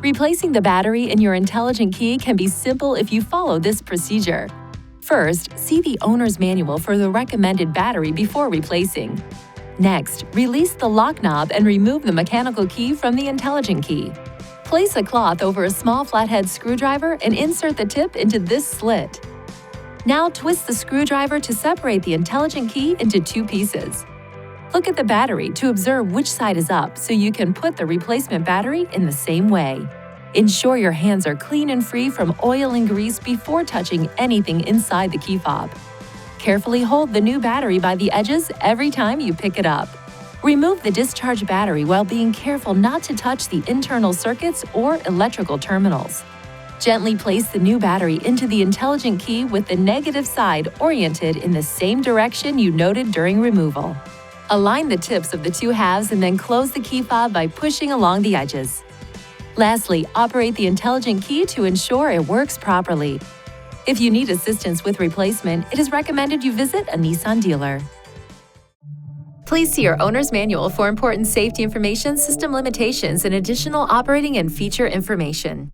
Replacing the battery in your intelligent key can be simple if you follow this procedure. First, see the owner's manual for the recommended battery before replacing. Next, release the lock knob and remove the mechanical key from the intelligent key. Place a cloth over a small flathead screwdriver and insert the tip into this slit. Now twist the screwdriver to separate the intelligent key into two pieces. Look at the battery to observe which side is up so you can put the replacement battery in the same way. Ensure your hands are clean and free from oil and grease before touching anything inside the key fob. Carefully hold the new battery by the edges every time you pick it up. Remove the discharged battery while being careful not to touch the internal circuits or electrical terminals. Gently place the new battery into the intelligent key with the negative side oriented in the same direction you noted during removal. Align the tips of the two halves and then close the key fob by pushing along the edges. Lastly, operate the intelligent key to ensure it works properly. If you need assistance with replacement, it is recommended you visit a Nissan dealer. Please see your owner's manual for important safety information, system limitations, and additional operating and feature information.